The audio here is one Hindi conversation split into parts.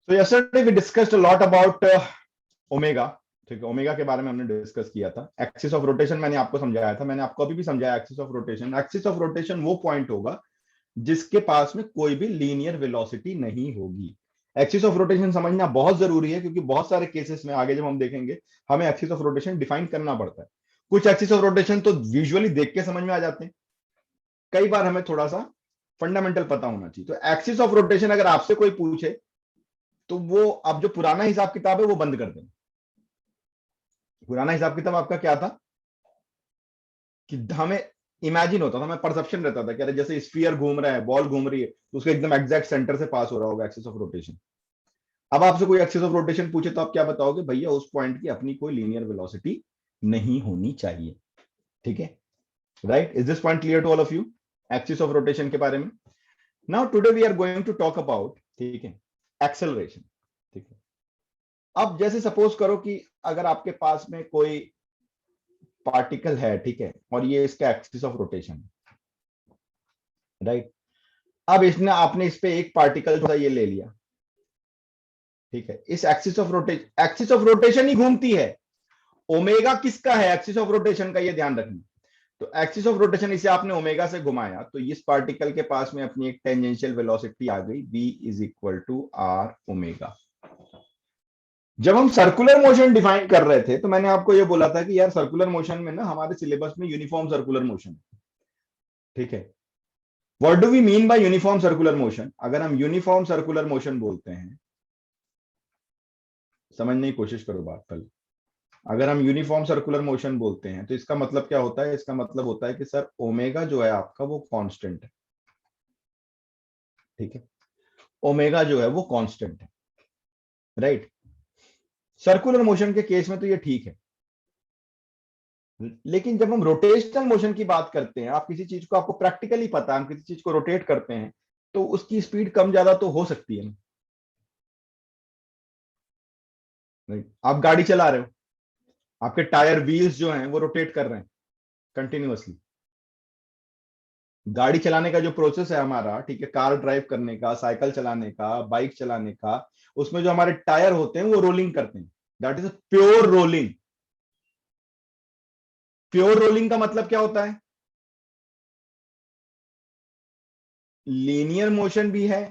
So yesterday we discussed a lot about omega. ठीक है, ओमेगा के बारे में हमने डिस्कस किया था। एक्सिस ऑफ रोटेशन मैंने आपको समझाया था, मैंने आपको अभी भी समझाया। Axis of rotation, axis of rotation वो पॉइंट होगा जिसके पास में कोई भी लीनियर वेलोसिटी नहीं होगी। एक्सिस ऑफ रोटेशन समझना बहुत जरूरी है, क्योंकि बहुत सारे केसेस में आगे जब हम देखेंगे हमें एक्सिस ऑफ रोटेशन डिफाइन करना पड़ता है। कुछ एक्सिस ऑफ रोटेशन तो विजुअली देख के समझ में आ जाते हैं, कई बार हमें थोड़ा सा फंडामेंटल पता होना चाहिए। तो एक्सिस ऑफ रोटेशन अगर आपसे कोई पूछे तो वो अब जो पुराना हिसाब किताब है वो बंद कर दें। पुराना हिसाब किताब आपका क्या था कि हमें इमेजिन होता था, हमें परसेप्शन रहता था कि अरे जैसे स्फीयर घूम रहा है, बॉल घूम रही है, तो उसके एकदम एग्जैक्ट सेंटर से पास हो रहा होगा एक्सिस ऑफ रोटेशन। अब आपसे कोई एक्सिस ऑफ रोटेशन पूछे तो आप क्या बताओगे? भैया उस पॉइंट की अपनी कोई लीनियर वेलोसिटी नहीं होनी चाहिए। ठीक है, right? Is this point clear to all of you axis of rotation के बारे में? Now today we are going to talk about, ठीक है, एक्सेलरेशन। ठीक है, अब जैसे सपोज करो कि अगर आपके पास में कोई पार्टिकल है, ठीक है, और ये इसका एक्सिस ऑफ रोटेशन, राइट? अब इसने आपने इस पे एक पार्टिकल थोड़ा ये ले लिया, ठीक है, इस एक्सिस ऑफ रोटेशन ही घूमती है। ओमेगा किसका है? एक्सिस ऑफ रोटेशन का, ये ध्यान रखना। तो एक्सिस ऑफ रोटेशन इसे आपने ओमेगा से घुमाया तो इस पार्टिकल के पास में अपनी एक टेंजेंशियल वेलोसिटी आ गई, v is equal to R omega. जब हम सर्कुलर मोशन डिफाइन कर रहे थे तो मैंने आपको ये बोला था कि यार सर्कुलर मोशन में ना हमारे सिलेबस में यूनिफॉर्म सर्कुलर मोशन, ठीक है। What do we mean by uniform circular motion? अगर हम यूनिफॉर्म सर्कुलर मोशन बोलते हैं, समझने की कोशिश करो बात पहले। अगर हम यूनिफॉर्म सर्कुलर मोशन बोलते हैं तो इसका मतलब क्या होता है? इसका मतलब होता है कि सर ओमेगा जो है आपका वो कांस्टेंट है, ठीक है। ओमेगा जो है वो कांस्टेंट है, राइट? सर्कुलर मोशन के केस में तो ये ठीक है, लेकिन जब हम रोटेशनल मोशन की बात करते हैं, आप किसी चीज को, आपको प्रैक्टिकली पता है, हम किसी चीज को रोटेट करते हैं तो उसकी स्पीड कम ज्यादा तो हो सकती है। आप गाड़ी चला रहे हो, आपके टायर व्हील्स जो हैं वो रोटेट कर रहे हैं कंटिन्यूअसली। गाड़ी चलाने का जो प्रोसेस है हमारा, ठीक है, कार ड्राइव करने का, साइकिल चलाने का, बाइक चलाने का, उसमें जो हमारे टायर होते हैं वो रोलिंग करते हैं। That is pure rolling. Pure rolling का मतलब क्या होता है? लीनियर मोशन भी है,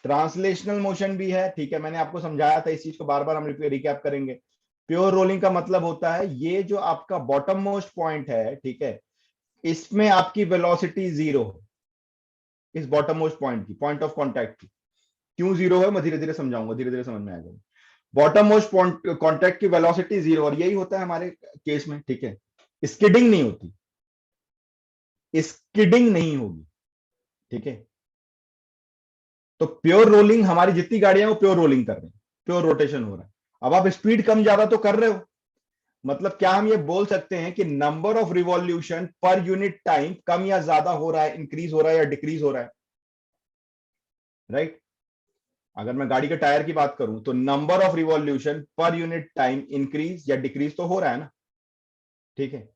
ट्रांसलेशनल मोशन भी है, ठीक है। मैंने आपको समझाया था, इस चीज को बार बार हम रिकैप करेंगे। प्योर रोलिंग का मतलब होता है ये जो आपका बॉटम मोस्ट पॉइंट है, ठीक है, इसमें आपकी वेलोसिटी जीरो है। इस बॉटम मोस्ट पॉइंट की, पॉइंट ऑफ कॉन्टैक्ट की क्यों जीरो है मैं धीरे धीरे समझाऊंगा, धीरे धीरे समझ में आ जाएगा। बॉटम मोस्ट कॉन्टैक्ट की वेलोसिटी जीरो, और यही होता है हमारे केस में, ठीक है। स्किडिंग नहीं होती, स्किडिंग नहीं होगी, ठीक है। तो प्योर रोलिंग, हमारी जितनी गाड़ियां वो प्योर रोलिंग कर रही हैं, प्योर रोटेशन हो रहा है। अब आप स्पीड कम ज्यादा तो कर रहे हो, मतलब क्या हम ये बोल सकते हैं कि number of revolution per unit time कम या ज्यादा हो रहा है, इंक्रीज हो रहा है या डिक्रीज हो रहा है, राइट? अगर मैं गाड़ी के टायर की बात करूं तो number of revolution per unit time increase या डिक्रीज तो हो रहा है ना, ठीक है।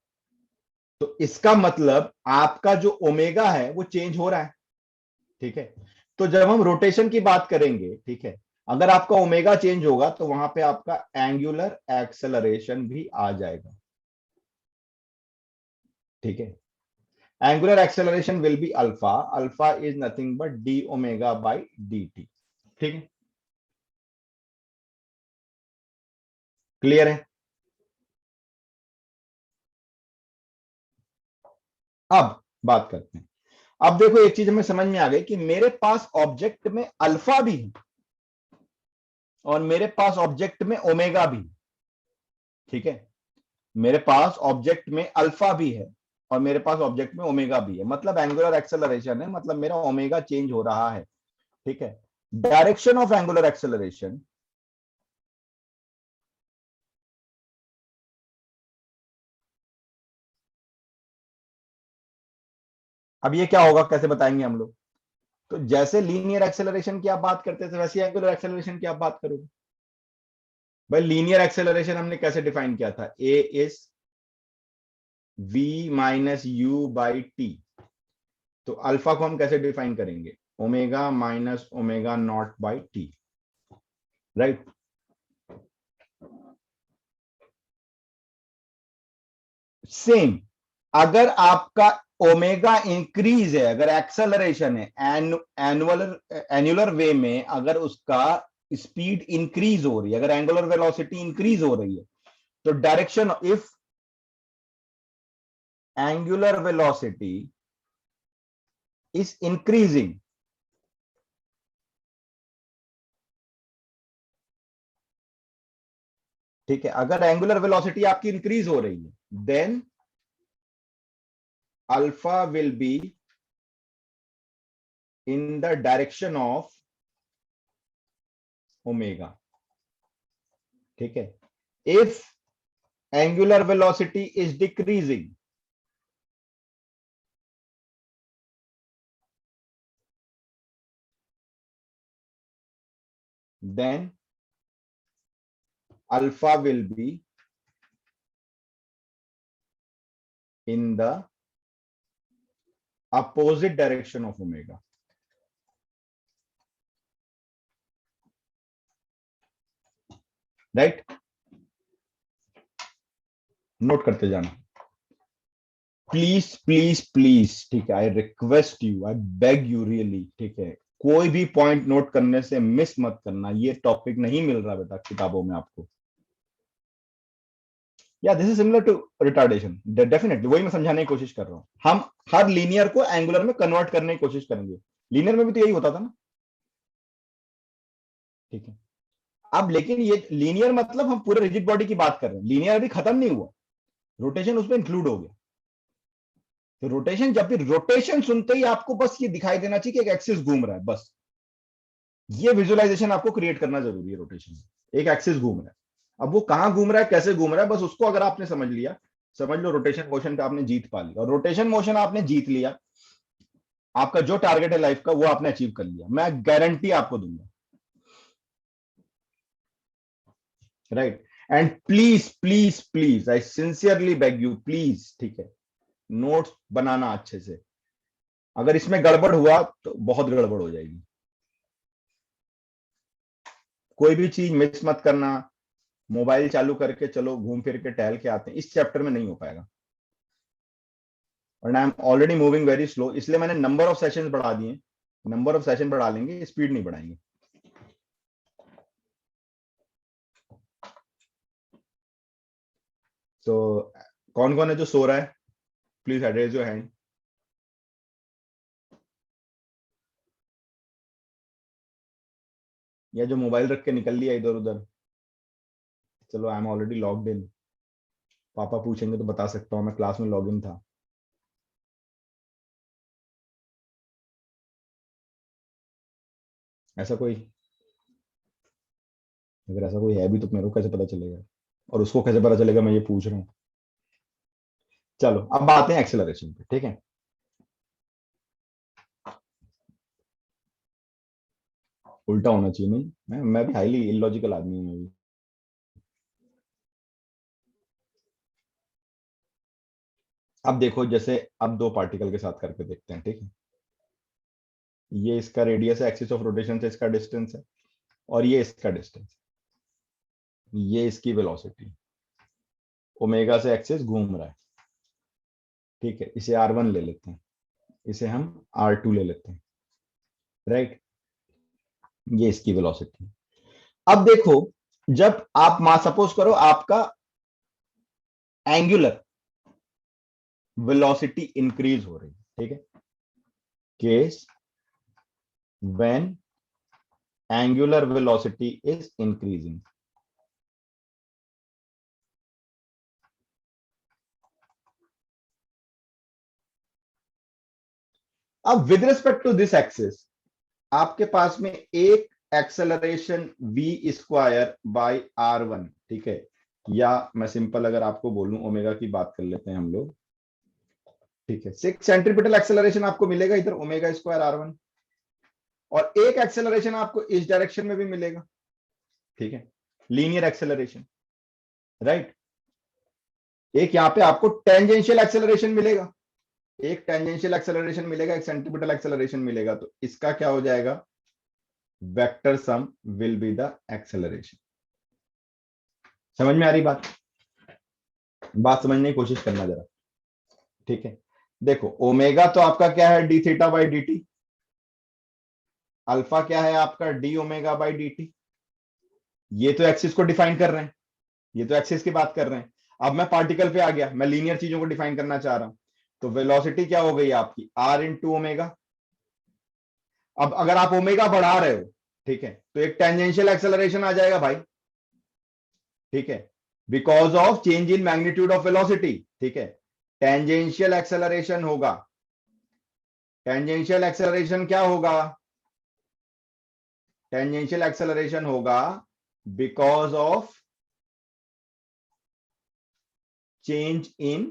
तो इसका मतलब आपका जो ओमेगा है वो चेंज हो रहा है, ठीक है। तो जब हम रोटेशन की बात करेंगे, ठीक है, अगर आपका ओमेगा चेंज होगा तो वहां पे आपका एंगुलर एक्सेलरेशन भी आ जाएगा, ठीक है। Angular acceleration will be alpha, alpha is nothing but D omega by D T, ठीक है। क्लियर है? अब बात करते हैं। अब देखो एक चीज हमें समझ में आ गई कि मेरे पास ऑब्जेक्ट में अल्फा भी है और मेरे पास ऑब्जेक्ट में ओमेगा भी, ठीक है। मेरे पास ऑब्जेक्ट में अल्फा भी है और मेरे पास ऑब्जेक्ट में ओमेगा भी है, मतलब एंगुलर एक्सेलरेशन है, मतलब मेरा ओमेगा चेंज हो रहा है, ठीक है। डायरेक्शन ऑफ एंगुलर एक्सेलरेशन, अब ये क्या होगा, कैसे बताएंगे हम लोग? तो जैसे लीनियर एक्सेलरेशन की आप बात करते थे वैसे एंगुलर एक्सेलरेशन की आप बात करोगे। भाई लीनियर एक्सेलरेशन हमने कैसे डिफाइन किया था? A is v minus u by t. तो अल्फा को हम कैसे डिफाइन करेंगे? Omega minus omega not by t, right. Same, अगर आपका ओमेगा इंक्रीज है, अगर एक्सेलरेशन है एनुलर वे में, अगर उसका स्पीड इंक्रीज हो रही है, अगर एंगुलर वेलोसिटी इंक्रीज हो रही है, तो direction, if angular velocity is increasing, ठीक है, अगर एंगुलर वेलोसिटी आपकी इंक्रीज हो रही है, then alpha will be in the direction of omega, ठीक है। If angular velocity is decreasing, then alpha will be in the opposite direction of omega, right? Note करते जाना प्लीज प्लीज प्लीज, ठीक है। I request you, I beg you really, ठीक है। कोई भी पॉइंट नोट करने से मिस मत करना, ये टॉपिक नहीं मिल रहा बेटा किताबों में आपको। या this is similar to retardation, definitely वही मैं समझाने की कोशिश कर रहा हूं। हम हर लीनियर को एंगुलर में कन्वर्ट करने की कोशिश करेंगे, लीनियर में भी तो यही होता था ना, ठीक है। अब लेकिन ये लीनियर मतलब हम पूरे रिजिड बॉडी की बात कर रहे हैं, लीनियर अभी खत्म नहीं हुआ, रोटेशन उसमें इंक्लूड हो गया। तो रोटेशन, जब भी रोटेशन सुनते ही आपको बस ये दिखाई देना चाहिए कि एक एक्सिस घूम रहा है, बस ये विजुअलाइजेशन आपको क्रिएट करना जरूरी है। रोटेशन, एक एक्सिस घूम रहा है, अब वो कहां घूम रहा है, कैसे घूम रहा है, बस उसको अगर आपने समझ लिया, समझ लो रोटेशन मोशन पे आपने जीत पा ली, और रोटेशन मोशन आपने जीत लिया, आपका जो टारगेट है लाइफ का वो आपने अचीव कर लिया, मैं गारंटी आपको दूंगा, right. And please please please, I sincerely beg you, please, ठीक है, नोट्स बनाना अच्छे से। अगर इसमें गड़बड़ हुआ तो बहुत गड़बड़ हो जाएगी। कोई भी चीज मिस मत करना, मोबाइल चालू करके चलो घूम फिर के टहल के आते हैं, इस चैप्टर में नहीं हो पाएगा। और I am already moving very slow, इसलिए मैंने नंबर ऑफ सेशंस बढ़ा दिए, नंबर ऑफ सेशन बढ़ा लेंगे, स्पीड नहीं बढ़ाएंगे। तो कौन कौन है जो सो रहा है, प्लीज रेज योर हैंड। या जो मोबाइल रख के निकल लिया इधर उधर, चलो I am already logged in, पापा पूछेंगे तो बता सकता हूँ मैं क्लास में लॉग इन था। ऐसा कोई, अगर ऐसा कोई है भी तो मेरे को कैसे पता चलेगा, और उसको कैसे पता चलेगा मैं ये पूछ रहा हूँ। चलो अब आते हैं एक्सेलरेशन पे, ठीक है। उल्टा होना चाहिए, नहीं मैं भी हाईली इलॉजिकल आदमी हूँ मैं भी। अब देखो, जैसे अब दो पार्टिकल के साथ करके देखते हैं, ठीक है। ये इसका रेडियस है, एक्सिस ऑफ रोटेशन से इसका डिस्टेंस है, और ये इसका डिस्टेंस, ये इसकी वेलोसिटी, ओमेगा से एक्सिस घूम रहा है, ठीक है। इसे R1 ले लेते हैं, इसे हम R2 ले लेते हैं, राइट। ये इसकी वेलोसिटी। अब देखो, जब आप मान सपोज करो आपका एंगुलर वेलोसिटी इंक्रीज हो रही है, ठीक है, case when angular velocity is increasing. अब with respect to this axis, आपके पास में एक acceleration v square by R1, ठीक है। या मैं सिंपल अगर आपको बोलूं, ओमेगा की बात कर लेते हैं हम लोग, ठीक है। 6 सेंट्रीपिटल एक्सेलरेशन आपको मिलेगा इधर, ओमेगा स्क्वायर R1, और एक एक्सेलरेशन आपको इस डायरेक्शन में भी मिलेगा, ठीक है, लीनियर एक्सेलरेशन, राइट। एक यहां पे आपको टेंजेंशियल एक्सेलरेशन मिलेगा, एक टेंजेंशियल एक्सेलरेशन मिलेगा, एक सेंट्रीपिटल एक्सेलरेशन मिलेगा, तो इसका क्या हो जाएगा, vector sum will be the acceleration. समझ में आ रही बात? बात समझने की कोशिश करना जरा। ठीक है, देखो ओमेगा तो आपका क्या है, D theta by D T. Alpha क्या है आपका, D omega by D T. ये तो एक्सिस को डिफाइन कर रहे हैं, ये तो एक्सिस की बात कर रहे हैं। अब मैं पार्टिकल पे आ गया, मैं लीनियर चीजों को डिफाइन करना चाह रहा हूं। तो वेलोसिटी क्या हो गई आपकी, आर इंटू ओमेगा। अब अगर आप ओमेगा बढ़ा रहे हो, ठीक है, तो एक टेंजेंशियल एक्सेलरेशन आ जाएगा भाई। ठीक है, because of change in magnitude of velocity. ठीक है, टेंजेंशियल एक्सेलरेशन होगा। टेंजेंशियल एक्सेलरेशन क्या होगा, टेंजेंशियल एक्सेलरेशन होगा because of change in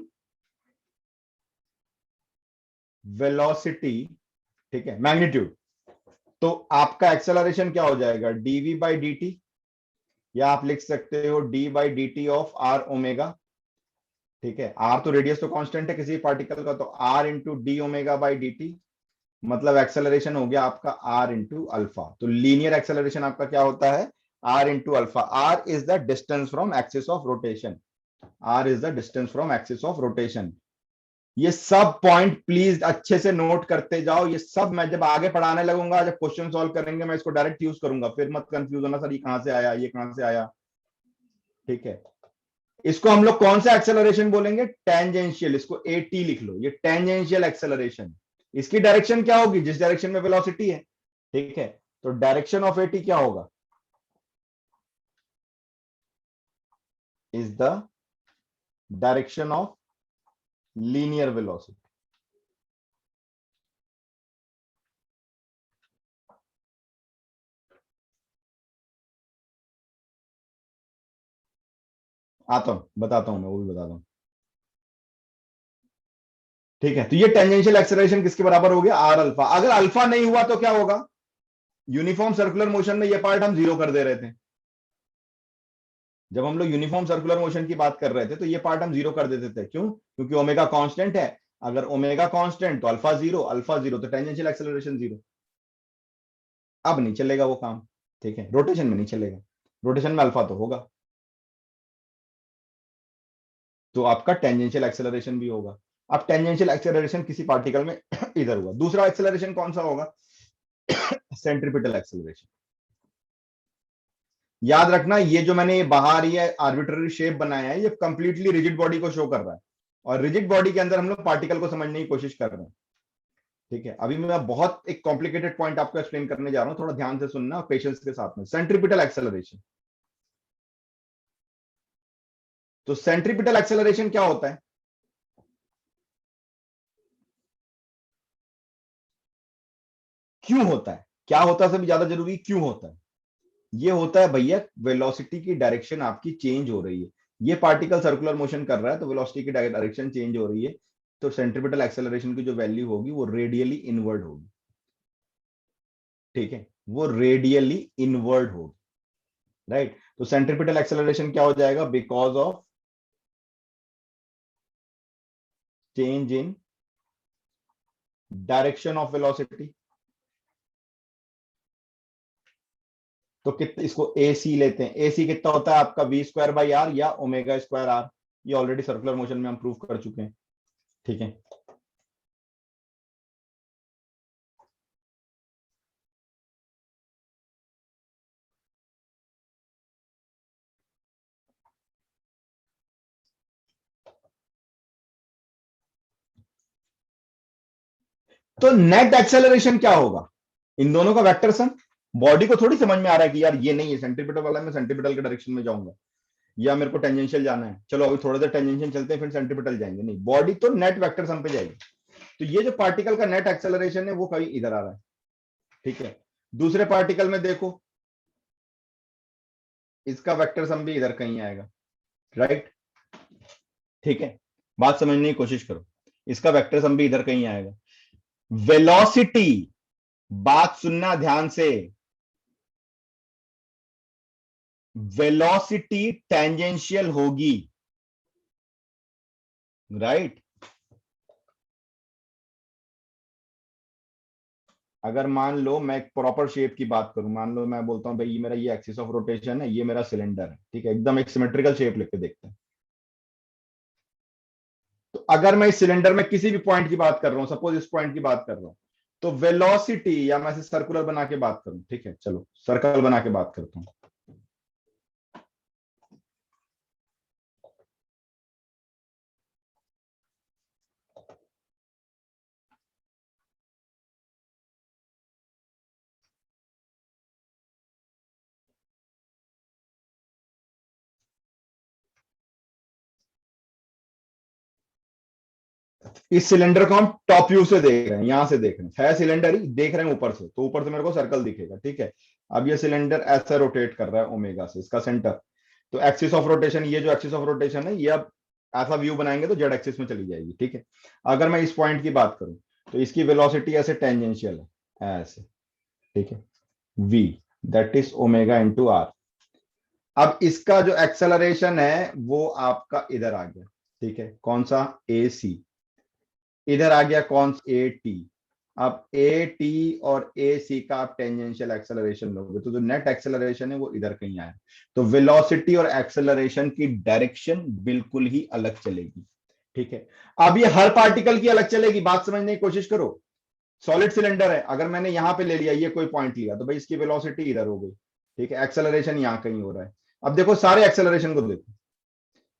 velocity. ठीक है, मैग्नीट्यूड। तो आपका एक्सेलरेशन क्या हो जाएगा, डीवी बाई डी टी, या आप लिख सकते हो D by D T of R omega. ठीक है, आर तो रेडियस तो कांस्टेंट है किसी पार्टिकल का, तो R into D omega by D T, मतलब एक्सेलरेशन हो गया आपका आर इंटू अल्फा। तो लीनियर एक्सेलरेशन आपका क्या होता है, R into alpha. R is the distance from axis of rotation, R is the distance from axis of rotation. ये सब पॉइंट प्लीज अच्छे से नोट करते जाओ। ये सब मैं जब आगे पढ़ाने लगूंगा, जब क्वेश्चन सॉल्व करेंगे, मैं इसको डायरेक्ट यूज करूंगा, फिर मत कंफ्यूज होना सर ये कहां से आया, ये कहां से आया। ठीक है, इसको हम लोग कौन सा एक्सेलरेशन बोलेंगे, टेंजेंशियल। इसको एटी लिख लो, ये टेंजेंशियल एक्सेलरेशन। इसकी डायरेक्शन क्या होगी, जिस डायरेक्शन में वेलोसिटी है। ठीक है, तो डायरेक्शन ऑफ एटी क्या होगा, is the direction of linear velocity. आता हूं, बताता हूं, मैं वो भी बताता हूं। ठीक है, तो ये टेंजेंशियल एक्सेलरेशन किसके बराबर हो गया, आर अल्फा। अगर अल्फा नहीं हुआ तो क्या होगा, यूनिफॉर्म सर्कुलर मोशन में ये पार्ट हम जीरो कर दे रहे थे। जब हम लोग यूनिफॉर्म सर्कुलर मोशन की बात कर रहे थे तो ये पार्ट हम जीरो कर देते थे। क्यों, क्योंकि ओमेगा कांस्टेंट है। अगर ओमेगा कांस्टेंट तो अल्फा जीरो, अल्फा जीरो तो टेंजेंशियल एक्सेलरेशन जीरो। अब नहीं चलेगा वो काम। ठीक है, रोटेशन में नहीं चलेगा, रोटेशन में अल्फा तो होगा, तो आपका टेंजेंशियल एक्सेलरेशन भी होगा। अब टेंजेंशियल एक्सेलरेशन किसी पार्टिकल में इधर हुआ। दूसरा एक्सेलरेशन कौन सा होगा, सेंट्रीपिटल एक्सेलरेशन। याद रखना, ये जो मैंने बाहर ये आर्बिट्ररी शेप बनाया है, ये कंप्लीटली रिजिड बॉडी को शो कर रहा है, और रिजिड बॉडी के अंदर हम लोग पार्टिकल को समझने की कोशिश कर रहे हैं। ठीक है, अभी मैं बहुत एक कॉम्प्लिकेटेड पॉइंट आपको एक्सप्लेन करने जा रहा हूं, थोड़ा ध्यान से सुनना और पेशेंस के साथ में। सेंट्रीपिटल एक्सेलरेशन, तो सेंट्रीपिटल एक्सेलरेशन क्या होता है, क्यों होता है, क्या होता है से भी ज्यादा जरूरी क्यों होता है। ये होता है भैया, वेलोसिटी की डायरेक्शन आपकी चेंज हो रही है। ये पार्टिकल सर्कुलर मोशन कर रहा है तो वेलोसिटी की डायरेक्शन चेंज हो रही है, तो सेंट्रीपिटल एक्सेलरेशन की जो वैल्यू होगी वो रेडियली इनवर्ड होगी। ठीक है, वो रेडियली इनवर्ड होगी। राइट, तो सेंट्रीपिटल एक्सेलरेशन क्या हो जाएगा, because of change in direction of velocity. तो कितना, इसको ए सी लेते हैं, ए सी कितना होता है आपका, वी स्क्वायर बाई आर या ओमेगा स्क्वायर आर। ये ऑलरेडी सर्कुलर मोशन में हम प्रूव कर चुके हैं। ठीक है, तो नेट एक्सेलरेशन क्या होगा, इन दोनों का वेक्टर सम। बॉडी को थोड़ी समझ में आ रहा है कि यार ये नहीं है सेंट्रीपिटल वाला, मैं सेंट्रीपिटल के डायरेक्शन में जाऊंगा, या मेरे को टेंजेंशियल जाना है, चलो अभी थोड़ा देर टेंजेंशियल चलते हैं फिर सेंट्रीपिटल जाएंगे। नहीं, बॉडी तो नेट वेक्टर सम पे जाएगी। तो ये जो पार्टिकल का नेट एक्सेलरेशन है वो कहीं इधर आ रहा है। ठीक है, दूसरे पार्टिकल में देखो, इसका वेक्टर सम भी इधर कहीं आएगा। राइट, ठीक है, बात समझने की कोशिश करो, इसका वेक्टर सम भी इधर कहीं आएगा। वेलोसिटी, बात सुनना ध्यान से, वेलोसिटी टेंजेंशियल होगी। राइट, अगर मान लो मैं एक प्रॉपर शेप की बात करूं, मान लो मैं बोलता हूं भाई ये मेरा ये एक्सिस ऑफ रोटेशन है, ये मेरा सिलेंडर है, ठीक है, एकदम एक सिमेट्रिकल शेप लेके देखते हैं। तो अगर मैं इस सिलेंडर में किसी भी पॉइंट की बात कर रहा हूं, सपोज इस पॉइंट की बात कर रहा हूं, तो वेलोसिटी, या मैं इसे सर्कुलर बना के बात करूं, ठीक है, चलो सर्कल बना के बात करता हूं। इस सिलेंडर को हम टॉप व्यू से देख रहे हैं, यहां से देख रहे हैं, है सिलेंडर ही देख रहे हैं ऊपर से, तो ऊपर से मेरे को सर्कल दिखेगा, ठीक है। अब ये सिलेंडर ऐसा रोटेट कर रहा है ओमेगा से, इसका सेंटर, तो एक्सिस ऑफ रोटेशन, ये जो एक्सिस ऑफ रोटेशन है ये अब ऐसा व्यू बनाएंगे तो जेड एक्सिस में चली जाएगी, ठीक है। अगर मैं इस पॉइंट की बात करूं तो इसकी वेलोसिटी ऐसे टेंजेंशियल है ऐसे, ठीक है, v, that is omega into R. अब इसका जो एक्सेलरेशन है वो आपका इधर आ गया, ठीक है, कौन सा, ए सी, इधर आ गया कौन, ए टी। अब ए टी और ए सी का आप टेंजेंशियल एक्सेलरेशन लोगे तो जो नेट एक्सेलरेशन है वो इधर कहीं आया, तो वेलोसिटी और एक्सेलरेशन की डायरेक्शन बिल्कुल ही अलग चलेगी, ठीक है। अब ये हर पार्टिकल की अलग चलेगी, बात समझने की कोशिश करो। सॉलिड सिलेंडर है, अगर मैंने यहां पे ले लिया, ये कोई पॉइंट लिया, तो भाई इसकी वेलोसिटी इधर हो गई, ठीक है, एक्सेलरेशन यहां कहीं हो रहा है। अब देखो सारे एक्सेलरेशन को देखो,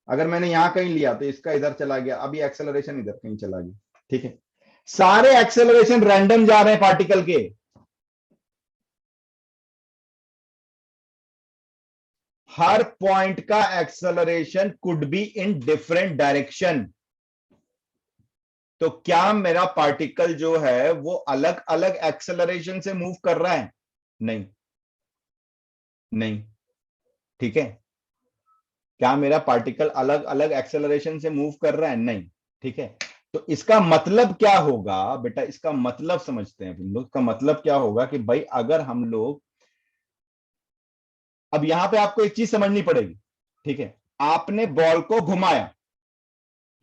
अगर मैंने यहां कहीं लिया तो इसका इधर चला गया, अभी एक्सेलरेशन इधर कहीं चला गया, ठीक है। सारे एक्सेलरेशन रैंडम जा रहे हैं पार्टिकल के, हर पॉइंट का acceleration could be in different direction. तो क्या मेरा पार्टिकल जो है वो अलग अलग एक्सेलरेशन से मूव कर रहा है? नहीं, नहीं, ठीक है। क्या मेरा पार्टिकल अलग अलग एक्सेलरेशन से मूव कर रहा है? नहीं, ठीक है। तो इसका मतलब क्या होगा बेटा, इसका मतलब समझते हैं हम लोग, इसका मतलब क्या होगा कि भाई अगर हम लोग, अब यहां पे आपको एक चीज समझनी पड़ेगी, ठीक है। आपने बॉल को घुमाया,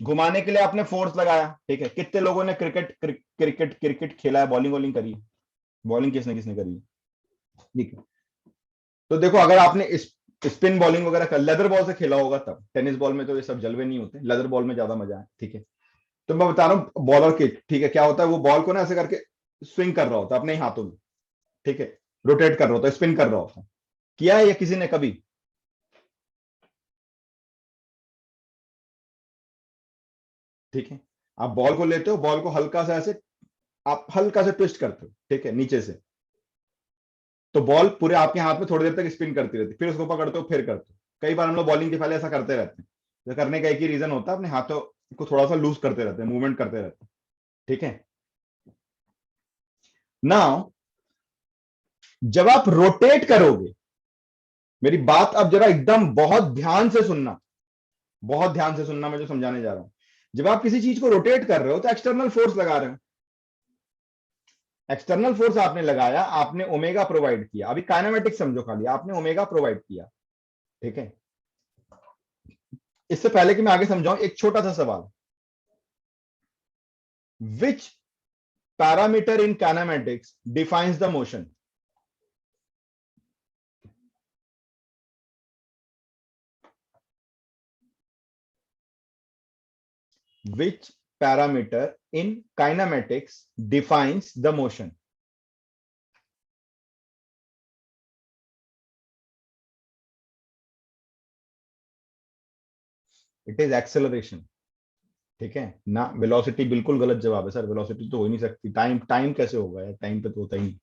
घुमाने के लिए आपने फोर्स लगाया, ठीक है। कितने लोगों ने क्रिकेट खेला है, बॉलिंग वॉलिंग करी है? बॉलिंग किसने किसने करी है, ठीक है। तो देखो अगर आपने इस स्पिन बॉलिंग वगैरह कर, लेदर बॉल से खेला होगा तब, टेनिस बॉल में तो ये सब जलवे नहीं होते, लेदर बॉल में ज्यादा मजा है, ठीक है। तो मैं बता रहा हूँ बॉलर किक, ठीक है, क्या होता है, वो बॉल को ना ऐसे करके स्विंग कर रहा होता है अपने ही हाथों में, ठीक है, रोटेट कर रहा होता है, स्पिन कर रहा होता है। किया है या किसी ने कभी? ठीक है। आप बॉल को लेते हो, बॉल को हल्का सा ऐसे, आप हल्का से ट्विस्ट करते हो, ठीक है, नीचे से, तो बॉल पूरे आपके हाथ में थोड़ी देर तक स्पिन करती रहती है, फिर उसको पकड़ते हो, फिर करते हो। कई बार हम लोग बॉलिंग के पहले ऐसा करते रहते हैं, तो करने का एक ही रीजन होता है, अपने हाथों को थोड़ा सा लूज करते रहते हैं, मूवमेंट करते रहते हैं, ठीक है। नाउ जब आप रोटेट करोगे, मेरी बात अब जरा एकदम बहुत ध्यान से सुनना, बहुत ध्यान से सुनना, मैं जो समझाने जा रहा हूं। जब आप किसी चीज को रोटेट कर रहे हो तो एक्सटर्नल फोर्स लगा रहे हो, एक्सटर्नल फोर्स आपने लगाया, आपने ओमेगा प्रोवाइड किया, अभी काइनेमेटिक्स समझो खाली, आपने ओमेगा प्रोवाइड किया, ठीक है। इससे पहले कि मैं आगे समझाऊं, एक छोटा सा सवाल, which parameter in kinematics defines the motion? Which parameter in kinematics defines the motion? It is acceleration, ठीक है ना। वेलोसिटी बिल्कुल गलत जवाब है सर, वेलोसिटी तो हो ही नहीं सकती, टाइम, टाइम कैसे होगा यार, टाइम पे तो होता ही नहीं।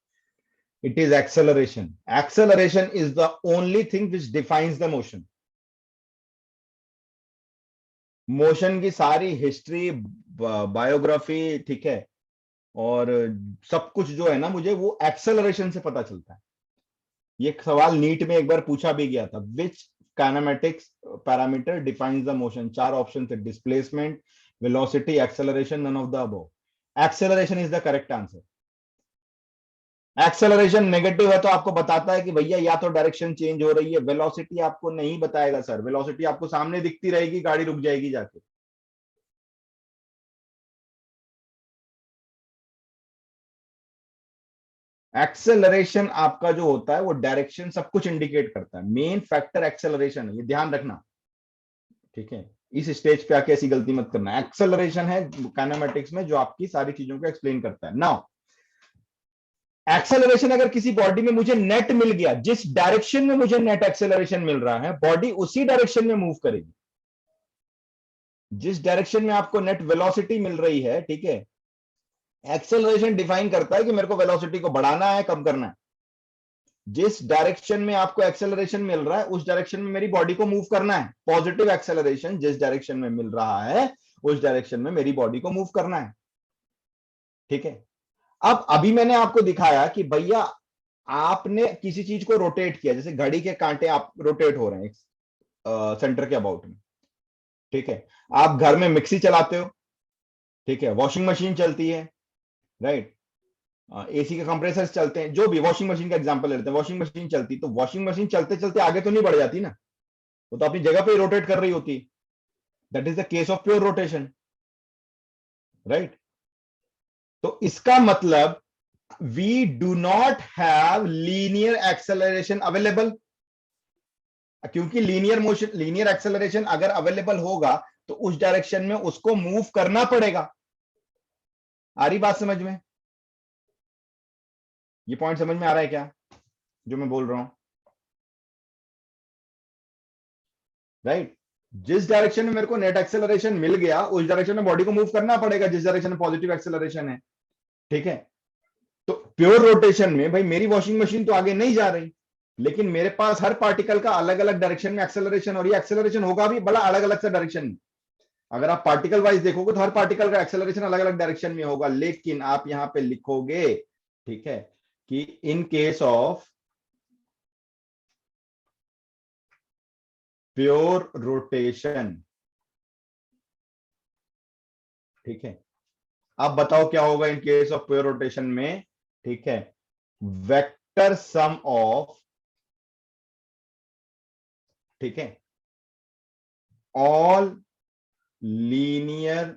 It is acceleration, acceleration is the only thing which defines the motion. Motion की सारी हिस्ट्री, बायोग्राफी, ठीक है, और सब कुछ जो है ना, मुझे वो एक्सेलरेशन से पता चलता है। ये सवाल नीट में एक बार पूछा भी गया था, which kinematics parameter defines the motion, चार ऑप्शन थे, displacement, velocity, acceleration, none of the above. Acceleration is the correct answer. Acceleration negative है तो आपको बताता है कि भैया या तो डायरेक्शन चेंज हो रही है, वेलोसिटी आपको नहीं बताएगा सर, वेलोसिटी आपको सामने दिखती रहेगी, गाड़ी रुक जाएगी जाके। एक्सेलरेशन आपका जो होता है वो डायरेक्शन सब कुछ इंडिकेट करता है, मेन फैक्टर एक्सेलरेशन है, ये ध्यान रखना। ठीक है, इस स्टेज पे आके ऐसी गलती मत करना। एक्सेलरेशन है काइनेमेटिक्स में जो आपकी सारी चीजों को एक्सप्लेन करता है। नाउ एक्सेलरेशन, अगर किसी बॉडी में मुझे नेट मिल गया, जिस डायरेक्शन में मुझे नेट एक्सेलरेशन मिल रहा है, बॉडी उसी डायरेक्शन में मूव करेगी। जिस डायरेक्शन में आपको नेट वेलोसिटी मिल रही है, ठीक है, एक्सेलरेशन डिफाइन करता है कि मेरे को वेलोसिटी को बढ़ाना है, कम करना है। जिस डायरेक्शन में आपको एक्सेलरेशन मिल रहा है उस डायरेक्शन में मेरी बॉडी को मूव करना है। पॉजिटिव एक्सेलरेशन जिस डायरेक्शन में मिल रहा है उस डायरेक्शन में मेरी बॉडी को मूव करना है। ठीक है, अब अभी मैंने आपको दिखाया कि भैया आपने किसी चीज को रोटेट किया, जैसे घड़ी के कांटे आप रोटेट हो रहे हैं सेंटर के अबाउट में। ठीक है, आप घर में मिक्सी चलाते हो, ठीक है, वॉशिंग मशीन चलती है, राइट, एसी के कंप्रेसर्स चलते हैं, जो भी, वॉशिंग मशीन का एग्जांपल लेते हैं, वॉशिंग मशीन चलती, तो वॉशिंग मशीन चलते चलते आगे तो नहीं बढ़ जाती ना, वो तो अपनी जगह पे ही रोटेट कर रही होती। That is the case of pure rotation, right. तो इसका मतलब we do not have linear acceleration available, क्योंकि लीनियर मोशन, लीनियर एक्सेलरेशन अगर अवेलेबल होगा तो उस डायरेक्शन में उसको मूव करना पड़ेगा। आ रही बात समझ में? ये पॉइंट समझ में आ रहा है क्या जो मैं बोल रहा हूं? राइट, जिस डायरेक्शन में मेरे को नेट एक्सेलरेशन मिल गया उस डायरेक्शन में बॉडी को मूव करना पड़ेगा, जिस डायरेक्शन में पॉजिटिव एक्सेलरेशन है। ठीक है, तो प्योर रोटेशन में भाई मेरी वॉशिंग मशीन तो आगे नहीं जा रही, लेकिन मेरे पास हर पार्टिकल का अलग अलग डायरेक्शन में एक्सेलरेशन, और ये एक्सेलरेशन होगा भी बड़ा अलग अलग सा डायरेक्शन में। अगर आप पार्टिकल वाइज देखोगे तो हर पार्टिकल का एक्सेलरेशन अलग अलग डायरेक्शन में होगा, लेकिन आप यहां पे लिखोगे, ठीक है, कि in case of pure rotation, ठीक है, अब बताओ क्या होगा in case of pure rotation में? ठीक है, वेक्टर सम ऑफ, ठीक है, all linear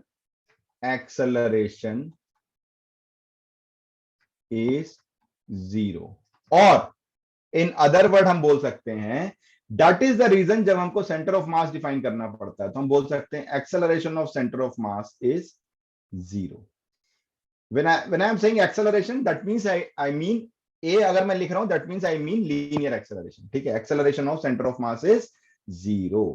acceleration is zero. और इन अदर वर्ड हम बोल सकते हैं, दैट इज द रीजन जब हमको सेंटर ऑफ मास डिफाइन करना पड़ता है तो हम बोल सकते हैं acceleration of centre of mass is zero. when I am saying acceleration, that means I mean a, अगर मैं लिख रहा हूं that means I mean linear acceleration। ठीक है, acceleration of center of mass is zero।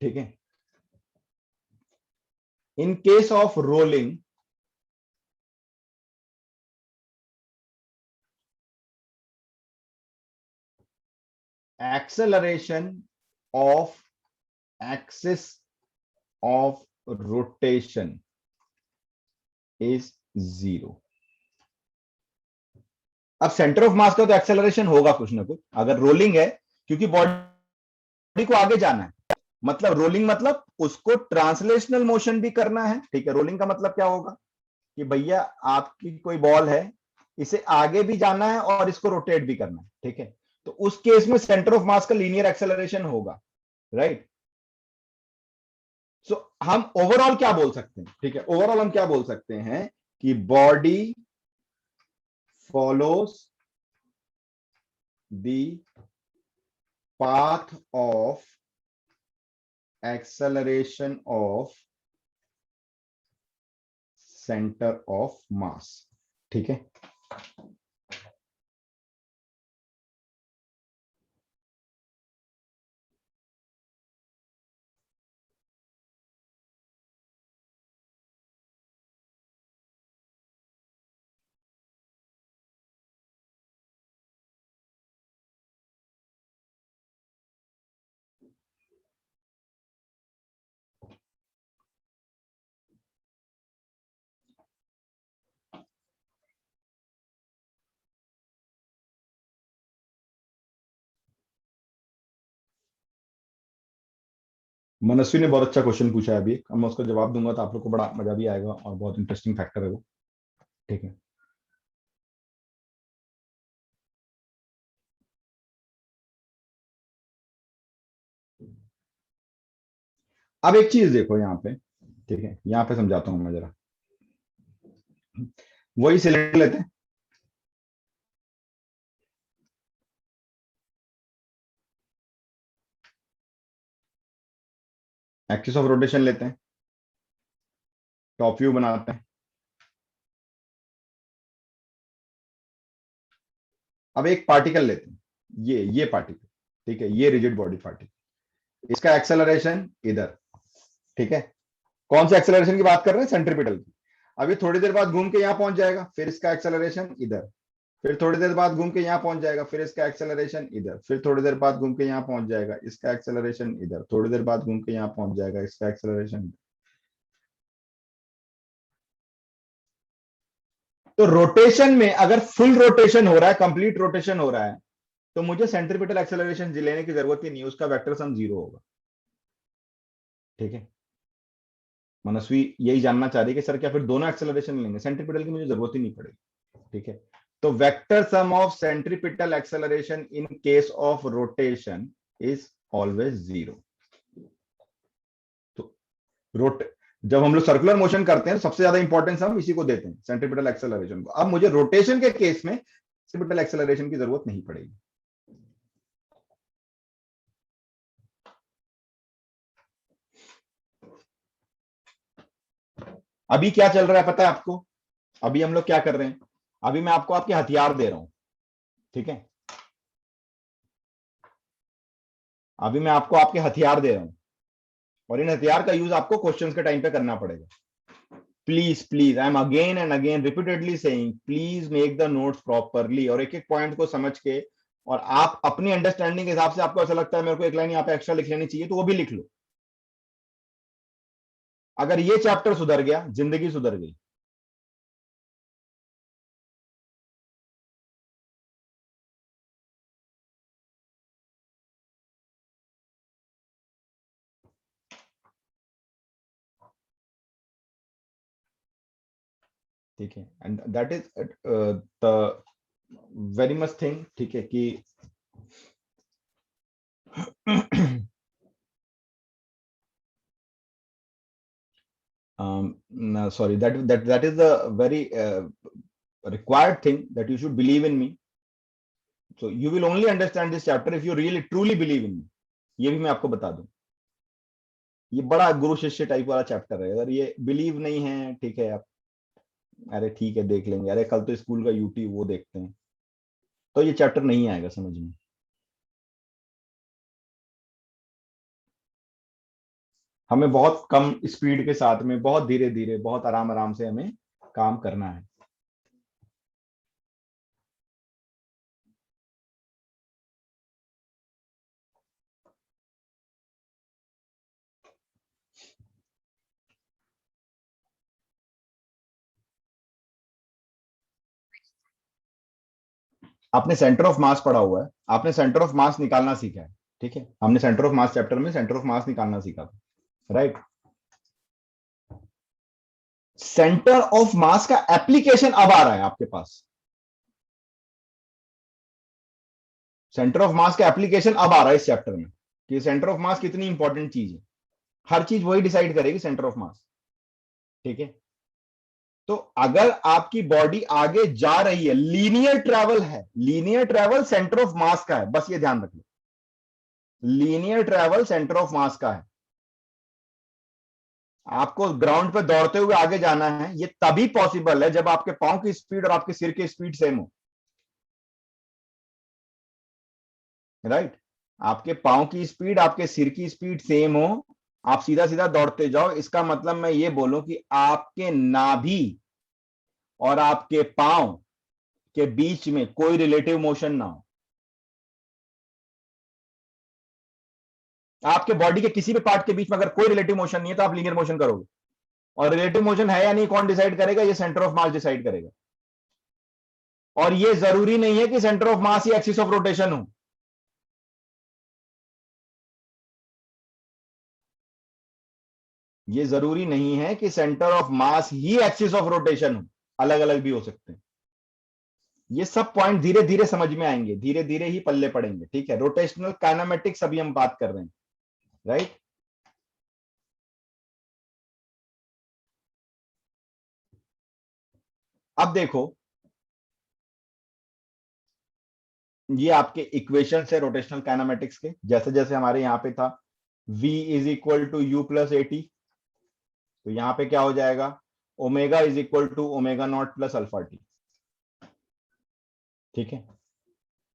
ठीक है, in case of rolling, acceleration of axis of rotation is zero। अब सेंटर ऑफ मास का तो एक्सेलरेशन होगा कुछ ना कुछ अगर रोलिंग है, क्योंकि बॉडी को आगे जाना है, मतलब रोलिंग मतलब उसको ट्रांसलेशनल मोशन भी करना है। ठीक है, रोलिंग का मतलब क्या होगा कि भैया आपकी कोई बॉल है, इसे आगे भी जाना है और इसको रोटेट भी करना है। ठीक है, तो उस केस में सेंटर ऑफ मास का लीनियर एक्सेलरेशन होगा, राइट। सो हम ओवरऑल क्या बोल सकते हैं? ठीक है, ओवरऑल हम क्या बोल सकते हैं कि body follows the path of acceleration of center of mass। ठीक है, मनस्वी ने बहुत अच्छा क्वेश्चन पूछा है अभी, अब मैं उसका जवाब दूंगा तो आप लोग को बड़ा मजा भी आएगा और बहुत इंटरेस्टिंग फैक्टर है वो। ठीक है, अब एक चीज देखो यहाँ पे, ठीक है, यहाँ पे समझाता हूँ मैं जरा। वही सिलेंडर लेते हैं, एक्सिस ऑफ रोटेशन लेते हैं, टॉप व्यू बनाते हैं। अब एक पार्टिकल लेते हैं, ये पार्टिकल, ठीक है, ये रिजिड बॉडी पार्टिकल, इसका एक्सेलरेशन इधर, ठीक है। कौन से एक्सेलरेशन की बात कर रहे हैं? सेंट्रीपिटल की। अभी थोड़ी देर बाद घूम के यहाँ पहुंच जाएगा, फिर इसका एक्सेलरेशन इधर, फिर थोड़ी देर बाद घूम के यहाँ पहुंच जाएगा, फिर इसका एक्सेलरेशन इधर, फिर थोड़ी देर बाद घूम के यहाँ पहुंच जाएगा, इसका एक्सेलरेशन इधर, थोड़ी देर बाद घूम के यहाँ पहुंच जाएगा, इसका एक्सेलरेशन। तो रोटेशन में अगर फुल रोटेशन हो रहा है, कंप्लीट रोटेशन हो रहा है, तो मुझे सेंट्रीपिटल एक्सेलरेशन लेने की जरूरत ही नहीं है, उसका वेक्टर सम 0 होगा, ठीक है। मनस्वी यही जानना चाह रही है कि सर क्या फिर दोनों एक्सेलरेशन लेंगे? सेंट्रीपिटल की मुझे जरूरत ही नहीं पड़ेगी, ठीक है। तो vector sum of centripetal acceleration in case of rotation is always 0। तो रोट जब हम लोग सर्कुलर मोशन करते हैं, सबसे ज्यादा इंपॉर्टेंस हम इसी को देते हैं, सेंट्रीपिटल एक्सेलरेशन को। अब मुझे रोटेशन के केस में सेंट्रीपिटल एक्सेलरेशन की जरूरत नहीं पड़ेगी। अभी क्या चल रहा है पता है आपको? अभी हम लोग क्या कर रहे हैं? अभी मैं आपको आपके हथियार दे रहा हूं, ठीक है। अभी मैं आपको आपके हथियार दे रहा हूं, और इन हथियार का यूज आपको क्वेश्चंस के टाइम पे करना पड़ेगा। Please please, I am again and again repeatedly saying, please make the notes properly, और एक एक पॉइंट को समझ के, और आप अपनी अंडरस्टैंडिंग के हिसाब से, आपको ऐसा लगता है मेरे को एक लाइन यहाँ पे एक्स्ट्रा लिख लेनी चाहिए, तो वो भी लिख लो। अगर ये चैप्टर सुधर गया, जिंदगी सुधर गई। ठीक है, and that is the very much thing, ठीक है, कि sorry, that is the very required thing, that you should believe in me. So you will only understand this chapter if you really truly believe in me. ये भी मैं आपको बता दूं, ये बड़ा गुरु शिष्य टाइप वाला चैप्टर है। अगर ये बिलीव नहीं है, ठीक है, आप अरे ठीक है देख लेंगे, अरे कल तो स्कूल का यूट्यूब वो देखते हैं, तो ये चैप्टर नहीं आएगा समझ में। हमें बहुत कम स्पीड के साथ में, बहुत धीरे धीरे, बहुत आराम आराम से हमें काम करना है। आपने सेंटर ऑफ मास पढ़ा हुआ है, आपने सेंटर ऑफ मास निकालना सीखा है, ठीक है। हमने सेंटर ऑफ मास चैप्टर में सेंटर ऑफ मास निकालना सीखा था, राइट। सेंटर ऑफ मास का एप्लीकेशन अब आ रहा है आपके पास। सेंटर ऑफ मास का एप्लीकेशन अब आ रहा है इस चैप्टर में, कि सेंटर ऑफ मास कितनी इंपॉर्टेंट चीज है। हर चीज वही डिसाइड करेगी, सेंटर ऑफ मास, ठीक है। तो अगर आपकी बॉडी आगे जा रही है, लीनियर ट्रेवल है, linear travel centre of mass का है, बस ये ध्यान रखिए, linear travel centre of mass का है। आपको ग्राउंड पे दौड़ते हुए आगे जाना है, ये तभी पॉसिबल है जब आपके पांव की स्पीड और आपके सिर की स्पीड सेम हो, राइट। आपके पांव की स्पीड, आपके सिर की स्पीड सेम हो, आप सीधा सीधा दौड़ते जाओ, इसका मतलब मैं ये बोलूं कि आपके नाभि और आपके पांव के बीच में कोई रिलेटिव मोशन ना हो। आपके बॉडी के किसी भी पार्ट के बीच में अगर कोई रिलेटिव मोशन नहीं है, तो आप लीनियर मोशन करोगे। और रिलेटिव मोशन है या नहीं कौन डिसाइड करेगा? ये सेंटर ऑफ मास डिसाइड करेगा। और ये जरूरी नहीं है कि centre of mass he axis of rotation हो। ये जरूरी नहीं है कि centre of mass he axis of rotation हो, अलग अलग भी हो सकते हैं। ये सब पॉइंट धीरे धीरे समझ में आएंगे, धीरे धीरे ही पल्ले पड़ेंगे, ठीक है। रोटेशनल काइनेमेटिक्स अभी हम बात कर रहे हैं, राइट। अब देखो, ये आपके इक्वेशन है रोटेशनल काइनेमेटिक्स के, जैसे जैसे हमारे यहाँ पे था v is equal to you plus A T, तो यहाँ पे क्या हो जाएगा, omega is equal to omega not plus alpha T. ठीक है,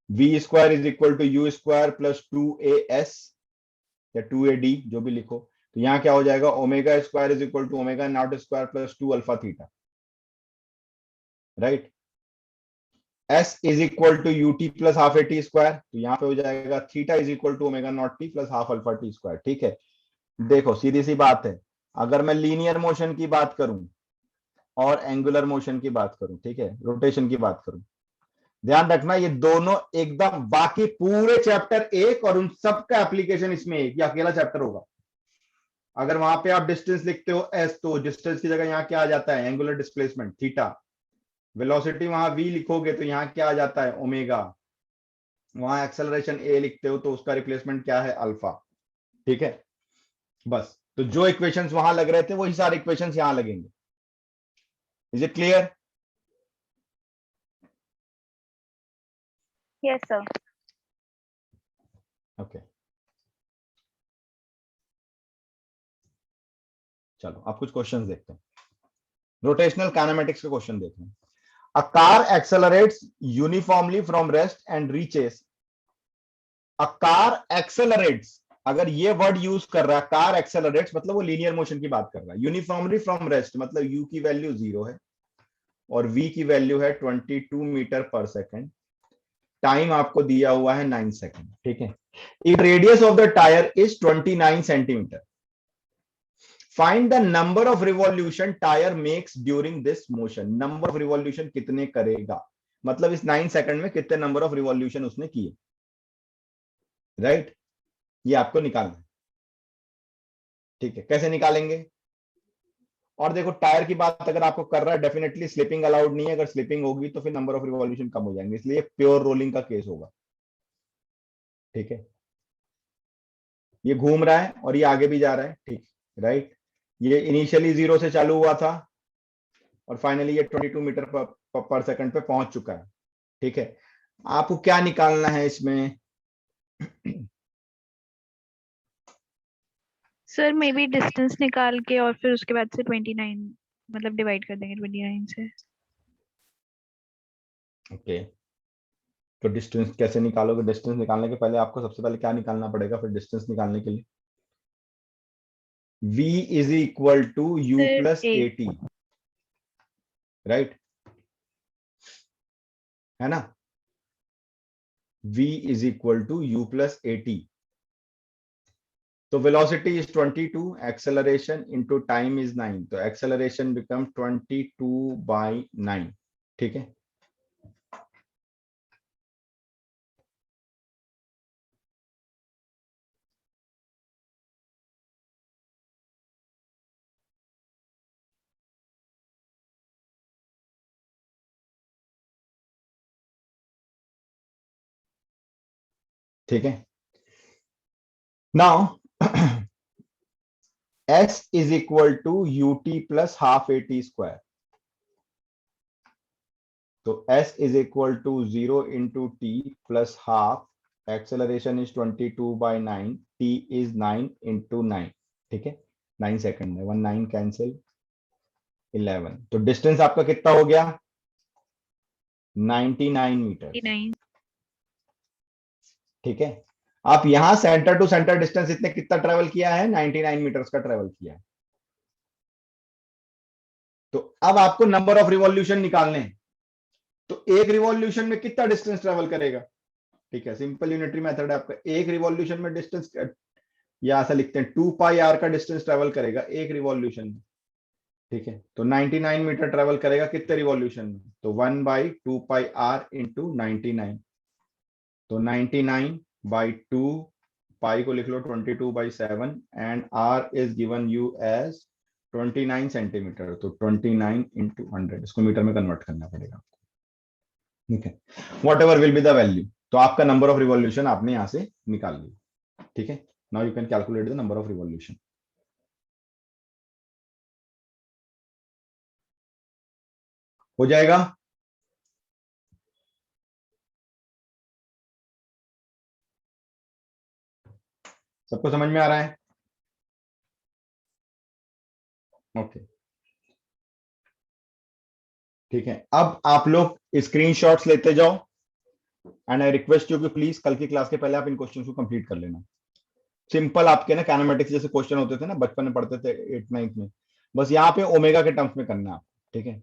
V square is equal to U square plus two A S या टू ए डी, जो भी लिखो। तो यहाँ क्या हो जाएगा, omega square is equal to omega not square plus two alpha theta, right. S is equal to you t plus half A T square, तो यहाँ पे हो जाएगा theta is equal to omega not T plus half alpha T square. ठीक है, देखो सीधी सी बात है, अगर मैं लीनियर मोशन की बात करूं और एंगुलर मोशन की बात करूं, ठीक है, रोटेशन की बात करूं, ध्यान रखना ये दोनों एकदम, बाकी पूरे चैप्टर एक और उन सब का एप्लीकेशन इसमें एक, ये अकेला चैप्टर होगा। अगर वहां पे आप डिस्टेंस लिखते हो एस, तो डिस्टेंस की जगह यहाँ क्या आ जाता है, एंगुलर डिस्प्लेसमेंट थीटा। वेलोसिटी वहां v लिखोगे तो यहाँ क्या आ जाता है, ओमेगा। वहां एक्सेलरेशन a लिखते हो तो उसका रिप्लेसमेंट क्या है, अल्फा। ठीक है, बस तो जो इक्वेशंस वहां लग रहे थे वही सारे इक्वेशंस यहां लगेंगे। Is it clear? Yes sir. Okay, चलो अब कुछ क्वेश्चंस देखते हैं, रोटेशनल काइनेमेटिक्स के क्वेश्चन देखते हैं। A car accelerates uniformly from rest and reaches, a car accelerates, अगर ये वर्ड यूज कर रहा है कार एक्सेलरेट्स, मतलब वो लीनियर मोशन की बात कर रहा है। यूनिफॉर्मली फ्रॉम रेस्ट मतलब यू की वैल्यू 0 है और v की वैल्यू है 22 मीटर पर सेकेंड, टाइम आपको दिया हुआ है 9 सेकेंड। ठीक है, if radius of the tyre is 29 centimetre, find the number of revolution tyre makes during this motion. Number of revolution कितने करेगा, मतलब इस 9 सेकंड में कितने नंबर ऑफ रिवॉल्यूशन उसने किए, राइट। ये आपको निकालना है। ठीक है, कैसे निकालेंगे? और देखो टायर की बात अगर आपको कर रहा है, डेफिनेटली स्लिपिंग अलाउड नहीं है, अगर स्लिपिंग होगी तो फिर नंबर ऑफ रिवॉल्यूशन कम हो जाएंगे, इसलिए प्योर रोलिंग का केस होगा। ठीक है, ये घूम रहा है और ये आगे भी जा रहा है, ठीक, राइट। ये इनिशियली 0 से चालू हुआ था और फाइनली ये 22 मीटर पर सेकंड पे पहुंच चुका है। ठीक है, आपको क्या निकालना है इसमें? सर मे बी डिस्टेंस निकाल के और फिर उसके बाद से 29 मतलब डिवाइड कर देंगे 29 से। ओके, तो डिस्टेंस कैसे निकालोगे? डिस्टेंस निकालने के पहले आपको सबसे पहले क्या निकालना पड़ेगा फिर डिस्टेंस निकालने के लिए? v is equal to u sir plus A t, right, है ना। v is equal to you plus A T, तो velocity is 22, acceleration into time is 9, तो एक्सेलरेशन बिकम 22/9। ठीक है, ठीक है। Now s is equal to you t plus half A T square, तो s is equal to 0 into t plus half, acceleration is 22/9, t is 9 into 9। ठीक है, 9 सेकंड में 1 9 कैंसिल 11, तो डिस्टेंस आपका कितना हो गया, 99 मीटर। 29। ठीक है, आप यहां सेंटर टू सेंटर डिस्टेंस इतने कितना ट्रेवल किया है, 99 मीटर्स का ट्रेवल किया है। तो अब आपको नंबर ऑफ रिवॉल्यूशन निकालने हैं, तो एक रिवॉल्यूशन में कितना डिस्टेंस ट्रेवल करेगा? ठीक है, सिंपल यूनिटरी मेथड है आपका, एक रिवॉल्यूशन में डिस्टेंस, या ऐसा लिखते हैं 2 पाई आर का डिस्टेंस ट्रेवल करेगा एक रिवॉल्यूशन में। ठीक है, तो 99 मीटर ट्रेवल करेगा कितने रिवॉल्यूशन में, तो 1/2 पाई आर इंटू 99, तो 99/2, पाई को लिख लो 22/7 and R is given you as 29 centimetre, तो 29 इंटू 100, इसको मीटर में कन्वर्ट करना पड़ेगा। ठीक है, what ever will be the value, तो आपका नंबर ऑफ रिवॉल्यूशन आपने यहां से निकाल लिया। ठीक है, now you can calculate the number of revolution. हो जाएगा? सबको समझ में आ रहा है? ओके, ठीक है। अब आप लोग स्क्रीनशॉट्स लेते जाओ एंड आई रिक्वेस्ट यू कि प्लीज कल की क्लास के पहले आप इन क्वेश्चन को कंप्लीट कर लेना। सिंपल आपके ना कैनोमेटिक्स जैसे क्वेश्चन होते थे ना, बचपन में पढ़ते थे 8th 9th में, बस यहाँ पे ओमेगा के टर्म्स में करना है आप, ठीक है?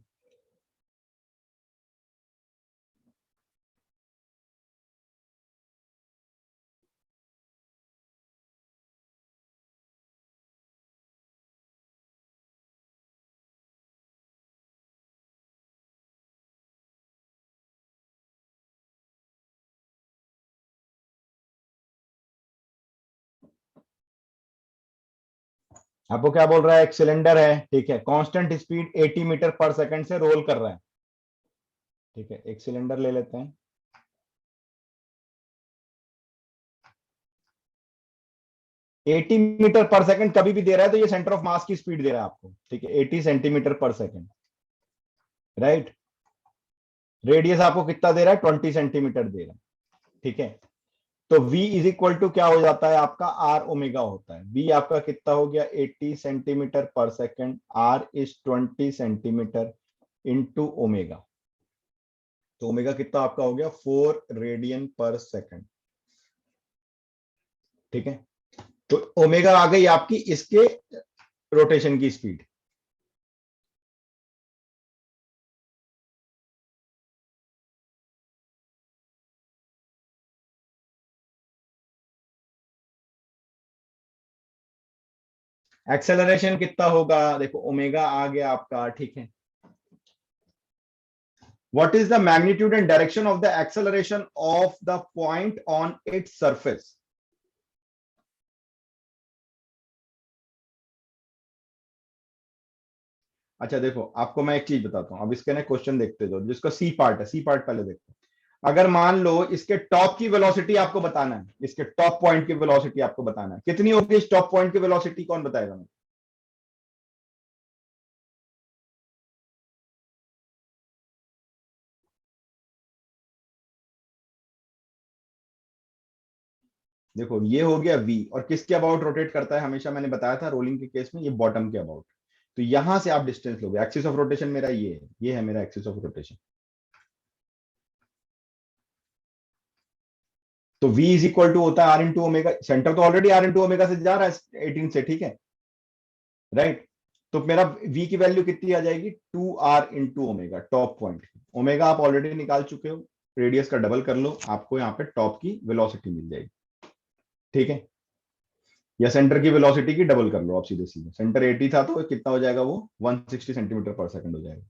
आपको क्या बोल रहा है? एक सिलेंडर है, ठीक है, कांस्टेंट स्पीड 80 मीटर पर सेकंड से रोल कर रहा है, ठीक है? एक सिलेंडर ले लेते हैं, 80 मीटर पर सेकंड कभी भी दे रहा है तो ये सेंटर ऑफ मास की स्पीड दे रहा है आपको, ठीक है? 80 सेंटीमीटर पर सेकंड, राइट? रेडियस आपको कितना दे रहा है? 20 सेंटीमीटर दे रहा है, ठीक है? तो v इज इक्वल टू क्या हो जाता है आपका? r ओमेगा होता है। v आपका कितना हो गया? 80 सेंटीमीटर पर second, r is 20 centimetre into omega, तो ओमेगा कितना आपका हो गया? 4 रेडियन पर सेकंड, ठीक है? तो ओमेगा आ गई आपकी इसके रोटेशन की स्पीड। एक्सेलरेशन कितना होगा? देखो ओमेगा आ गया आपका, ठीक है? What is the magnitude and direction of the acceleration of the point on its surface? अच्छा देखो, आपको मैं एक चीज बताता हूं, अब इसके ना क्वेश्चन देखते जाओ, जिसका सी पार्ट है, सी पार्ट पहले देखो। अगर मान लो इसके टॉप की वेलोसिटी आपको बताना है, इसके टॉप पॉइंट की वेलोसिटी आपको बताना है, कितनी होगी इस टॉप पॉइंट की वेलोसिटी? कौन बताएगा मुझे? देखो ये हो गया v, और किसके अबाउट रोटेट करता है हमेशा? मैंने बताया था रोलिंग के केस में ये बॉटम के अबाउट। तो यहां से आप डिस्टेंस लोगे, एक्सिस ऑफ रोटेशन मेरा ये है मेरा एक्सिस ऑफ रोटेशन। तो v इज इक्वल टू होता है आर इंटू ओमेगा, सेंटर तो ऑलरेडी आर इंटू ओमेगा से जा रहा है 18 से, ठीक है, राइट? तो मेरा v की वैल्यू कितनी आ जाएगी? 2r into omega, top point. Omega आप ऑलरेडी निकाल चुके हो, रेडियस का डबल कर लो, आपको यहाँ पे टॉप की वेलोसिटी मिल जाएगी, ठीक है? या सेंटर की वेलोसिटी की डबल कर लो आप, सीधे सीधे सेंटर 80 था तो कितना हो जाएगा वो? 160 सेंटीमीटर पर सेकंड हो जाएगा।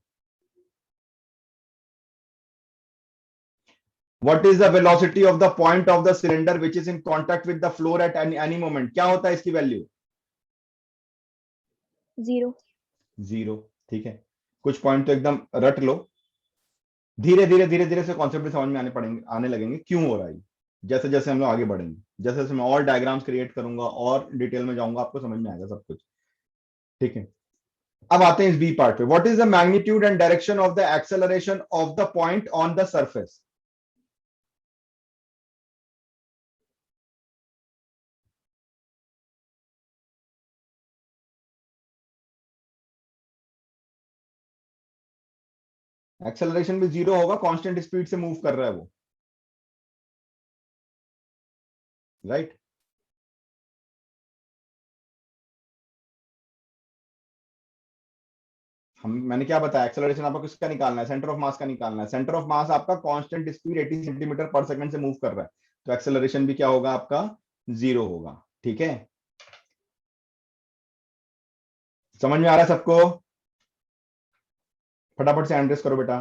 What is the velocity of the point of the cylinder which is in contact with the floor at any moment? क्या होता है इसकी वैल्यू? 0। 0, ठीक है? कुछ पॉइंट तो एकदम रट लो, धीरे धीरे धीरे धीरे से कॉन्सेप्ट समझ में आने लगेंगे क्यों हो रहा है। जैसे जैसे हम लोग आगे बढ़ेंगे, जैसे जैसे मैं और डायग्राम्स क्रिएट करूंगा और डिटेल में जाऊंगा, आपको समझ में आएगा सब कुछ, ठीक है? अब आते हैं इस बी पार्ट पे। What is the magnitude and direction of the acceleration of the point on the surface? Acceleration भी 0 होगा, कांस्टेंट स्पीड से मूव कर रहा है वो, राइट? मैंने क्या बताया? एक्सेलरेशन आपको किसका निकालना है? सेंटर ऑफ मास का निकालना है। सेंटर ऑफ मास आपका कांस्टेंट स्पीड 80 सेंटीमीटर पर सेकंड से मूव कर रहा है, तो एक्सेलरेशन भी क्या होगा आपका? 0 होगा, ठीक है? समझ में आ रहा है सबको? फटाफट से हैंड रेस करो बेटा।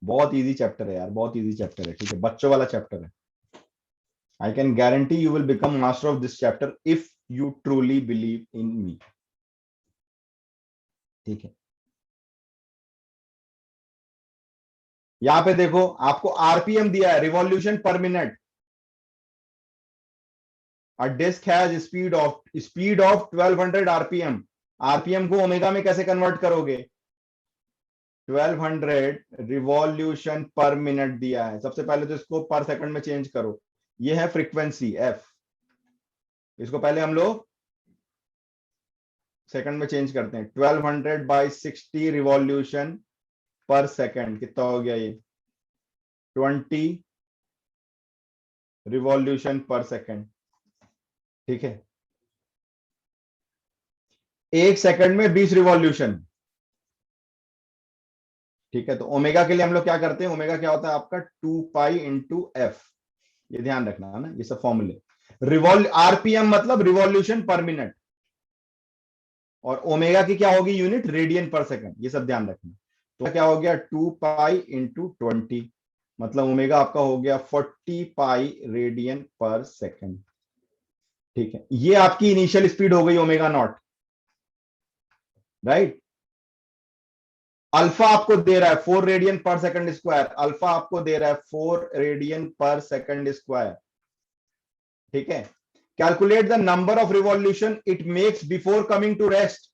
बहुत इजी चैप्टर है यार, बहुत इजी चैप्टर है, ठीक है? बच्चों वाला चैप्टर है। I can guarantee you will become master of this chapter if you truly believe in me, ठीक है? यहां पे देखो, आपको आरपीएम दिया है, रिवॉल्यूशन पर minute. A disk has speed of 1200 rpm, RPM को ओमेगा में कैसे कन्वर्ट करोगे? 1200 रिवॉल्यूशन पर मिनट दिया है, सबसे पहले तो इसको पर सेकंड में चेंज करो, ये है फ्रीक्वेंसी एफ, इसको पहले हम लोग सेकंड में चेंज करते हैं। 1200 बाई 60 रिवॉल्यूशन पर सेकंड कितना हो गया? ये 20 रिवॉल्यूशन पर सेकंड। ठीक है, एक सेकंड में 20 रिवॉल्यूशन। ठीक है, तो ओमेगा के लिए हम लोग क्या करते हैं, ओमेगा क्या होता है आपका 2 पाई इंटू एफ, ये ध्यान रखना है ना, ये सब फॉर्मूले। आरपीएम मतलब रिवॉल्यूशन पर मिनट, और ओमेगा की क्या होगी यूनिट? रेडियन पर सेकंड, ये सब ध्यान रखना। तो क्या हो गया 2 पाई इंटू 20, मतलब ओमेगा आपका हो गया 40 पाई रेडियन पर सेकंड। ठीक है, ये आपकी इनिशियल स्पीड हो गई ओमेगा नॉट, राइट। अल्फा आपको दे रहा है 4 रेडियन पर सेकंड स्क्वायर, अल्फा आपको दे रहा है 4 रेडियन पर सेकंड स्क्वायर। ठीक है, calculate the number of revolution it makes before coming to rest,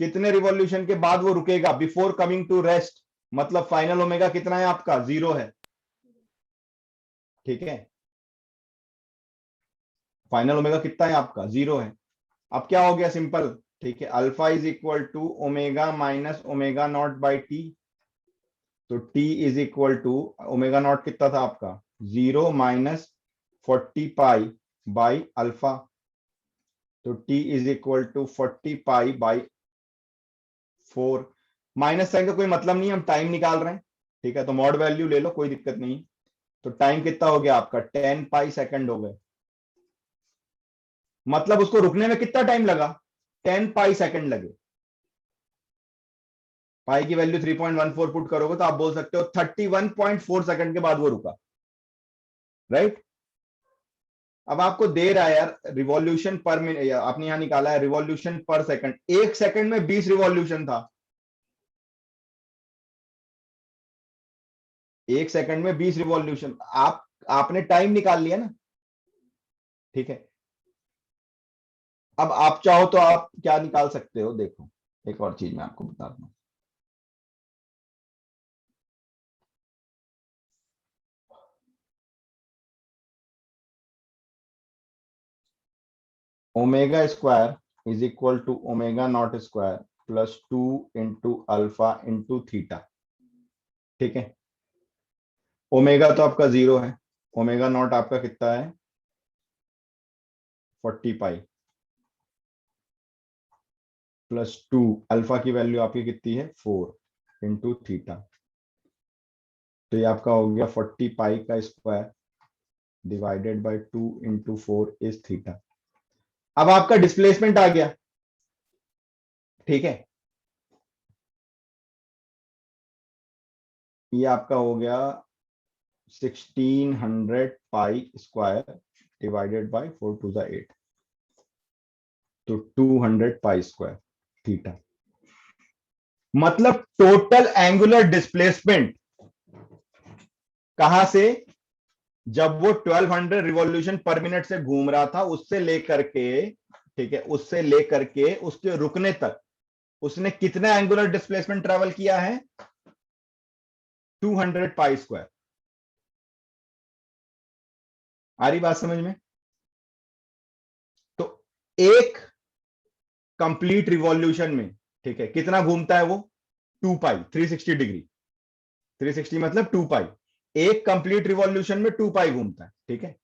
कितने रिवॉल्यूशन के बाद वो रुकेगा बिफोर कमिंग टू रेस्ट, मतलब फाइनल ओमेगा कितना है आपका? 0 है। ठीक है, फाइनल ओमेगा कितना है आपका? 0 है। अब क्या हो गया? सिंपल। ठीक है, alpha is equal to omega minus omega not by t, तो t is equal to omega naught कितना था आपका? 0 माइनस 40 पाई बाई अल्फा, तो t is equal to 40 pi by 4। Minus sine का कोई मतलब नहीं, हम टाइम निकाल रहे हैं। ठीक है, तो मॉड वैल्यू ले लो, कोई दिक्कत नहीं। तो टाइम कितना हो गया आपका? 10 पाई सेकंड हो गए, मतलब उसको रुकने में कितना टाइम लगा? 10 पाई सेकंड लगे। पाई की वैल्यू 3.14 पुट करोगे तो आप बोल सकते हो 31.4 सेकंड के बाद वो रुका, राइट। अब आपको दे रहा है यार रिवॉल्यूशन पर मिनट, आपने यहां निकाला है रिवॉल्यूशन पर सेकंड, एक सेकंड में 20 रिवॉल्यूशन था, एक सेकंड में 20 रिवॉल्यूशन। आपने टाइम निकाल लिया ना। ठीक है, अब आप चाहो तो आप क्या निकाल सकते हो, देखो एक और चीज मैं आपको बता दूं। Omega square is equal to omega not square plus 2 into alpha into theta. ठीक है, ओमेगा तो आपका 0 है, ओमेगा नॉट आपका कितना है? 40 पाई प्लस 2, अल्फा की वैल्यू आपकी कितनी है? 4 इंटू थीटा, तो ये आपका हो गया 40 पाई का square divided bye 2 into 4 is theta. अब आपका डिस्प्लेसमेंट आ गया। ठीक है, ये आपका हो गया 1600 pi square divided by 4 to the 8, तो 200 पाई स्क्वायर थीटा। मतलब टोटल एंगुलर डिस्प्लेसमेंट कहां से, जब वो 1200 रिवॉल्यूशन पर मिनट से घूम रहा था उससे लेकर के, ठीक है, उससे लेकर के उसके रुकने तक उसने कितना एंगुलर डिस्प्लेसमेंट ट्रेवल किया है? 200 पाई स्क्वायर। आ रही बात समझ में? तो एक कंप्लीट रिवॉल्यूशन में, ठीक है, कितना घूमता है वो? 2 पाई, 360 डिग्री, 360 मतलब 2 पाई, एक कंप्लीट रिवॉल्यूशन में 2 पाई घूमता है। ठीक है,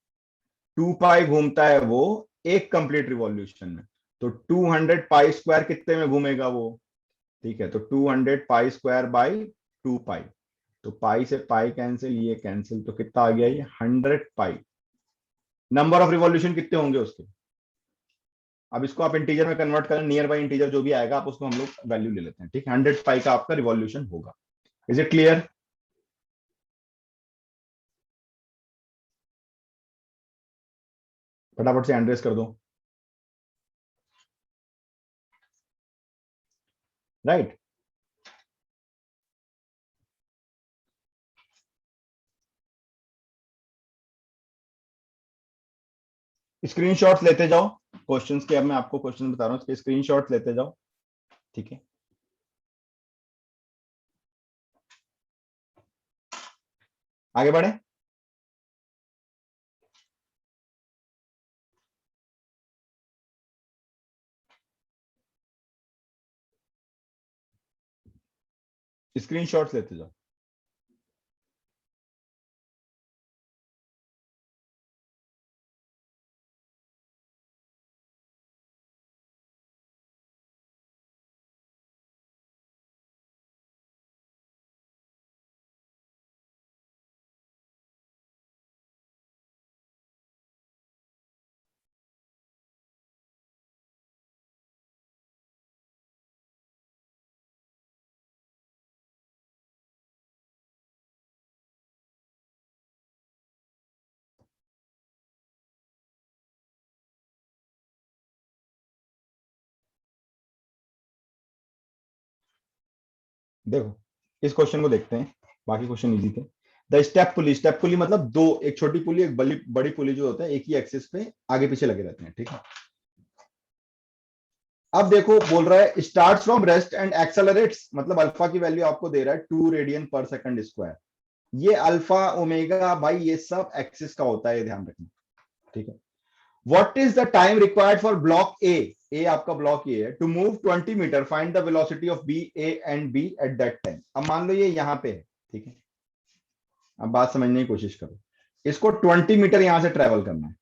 2 पाई घूमता है वो एक कंप्लीट रिवॉल्यूशन में, तो 200 पाई स्क्वायर कितने में घूमेगा वो? ठीक है, तो 200 पाई स्क्वायर बाई 2 पाई, तो पाई से पाई कैंसिल, ये कैंसिल, तो कितना आ गया? ये 100 पाई। नंबर ऑफ रिवॉल्यूशन कितने होंगे उसके? अब इसको आप इंटीजर में कन्वर्ट करें, नियर बाई इंटीजर जो भी आएगा आप उसको हम लोग वैल्यू ले लेते हैं। ठीक है, 100 पाई का आपका रिवॉल्यूशन होगा। Is it clear? फटाफट से एड्रेस कर दो, राइट। स्क्रीनशॉट्स लेते जाओ। क्वेश्चंस के, अब मैं आपको क्वेश्चन बता रहा हूँ, इसके स्क्रीनशॉट लेते जाओ, ठीक है। आगे बढ़े। स्क्रीनशॉट्स लेते जाओ। देखो इस क्वेश्चन को देखते हैं, बाकी क्वेश्चन इजी थे। द स्टेप पुली मतलब दो, एक छोटी पुली एक बड़ी बड़ी पुली जो होता है एक ही एक्सिस पे आगे पीछे लगे रहते हैं, ठीक है। अब देखो बोल रहा है start from rest and accelerates, मतलब अल्फा की वैल्यू आपको दे रहा है 2 रेडियन पर सेकंड स्क्वायर। ये अल्फा ओमेगा भाई ये सब एक्सिस का होता है, ये ध्यान रखना, ठीक है। What is the time required for block A आपका ब्लॉक ए है, to move 20 meter, find the velocity of B A and B at that time. अब मान लो ये यहां पे है, ठीक है। अब बात समझने की कोशिश करो, इसको 20 मीटर यहां से ट्रेवल करना है,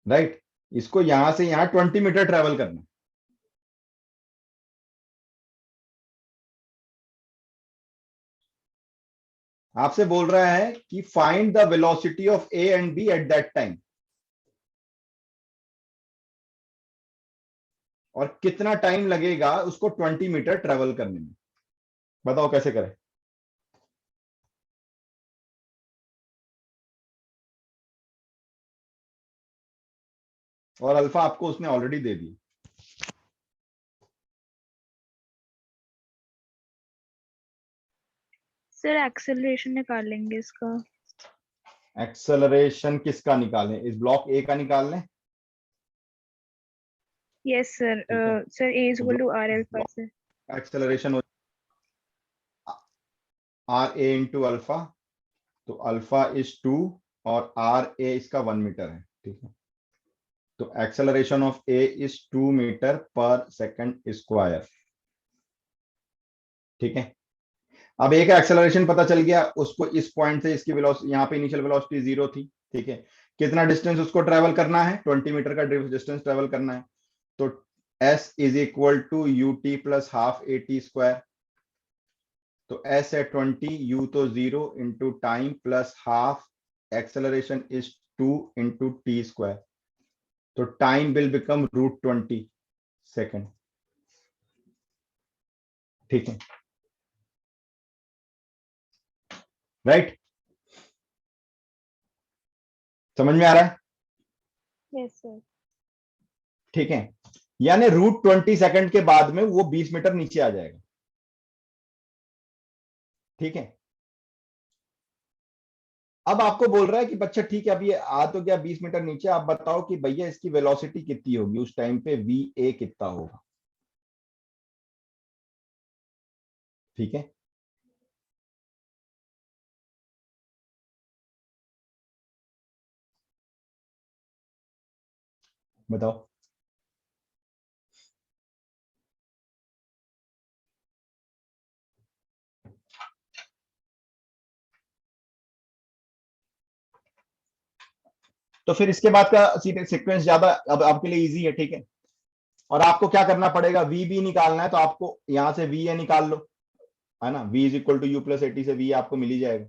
राइट। इसको यहां से यहां 20 मीटर ट्रेवल करना है। आपसे बोल रहा है कि find the velocity of A and B at that time, और कितना टाइम लगेगा उसको 20 मीटर ट्रेवल करने में। बताओ कैसे करें। और अल्फा आपको उसने ऑलरेडी दे दी। सर एक्सेलरेशन निकाल लेंगे इसका। एक्सेलरेशन किसका निकालें, इस ब्लॉक ए का निकाल लें। Yes sir. ठीक है, सर ए इज तो equal to r alpha block sir. Acceleration r A into alpha, तो अल्फा इज 2 और आर ए इसका 1 मीटर है, ठीक है। तो acceleration of A is 2 meter पर सेकंड स्क्वायर, ठीक है। अब ए का एक्सेलरेशन पता चल गया, उसको इस पॉइंट से इसकी वेलोसिटी, यहाँ पे इनिशियल वेलोसिटी 0 थी, ठीक है। कितना डिस्टेंस उसको ट्रेवल करना है, 20 मीटर का डिस्टेंस ट्रेवल करना है। तो s is equal to you t plus half A T square. तो एस है 20, यू तो 0 into time plus half, acceleration is 2 into t square. तो टाइम विल बिकम √20 सेकेंड, ठीक है, राइट। समझ में आ रहा है, यस सर। ठीक है। यानी √20 सेकेंड के बाद में वो 20 मीटर नीचे आ जाएगा, ठीक है। अब आपको बोल रहा है कि बच्चा ठीक है, अब ये आ तो गया 20 मीटर नीचे, आप बताओ कि भैया इसकी वेलोसिटी कितनी होगी उस टाइम पे, वी ए कितना होगा, ठीक है। बताओ। तो फिर इसके बाद का सीक्वेंस ज्यादा अब आपके लिए इजी है, ठीक है। और आपको क्या करना पड़ेगा, वी बी निकालना है, तो आपको यहां से वी ए निकाल लो, है ना। V is equal to you plus a t से वी आपको मिल ही जाएगा,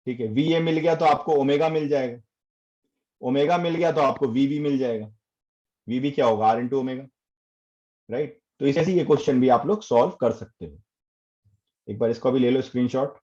ठीक है। वी ए मिल गया तो आपको ओमेगा मिल जाएगा, ओमेगा मिल गया तो आपको वी बी मिल जाएगा। वी बी क्या होगा, आर इंटू ओमेगा, राइट। तो इसे ये क्वेश्चन भी आप लोग सॉल्व कर सकते हो। एक बार इसको भी ले लो स्क्रीनशॉट।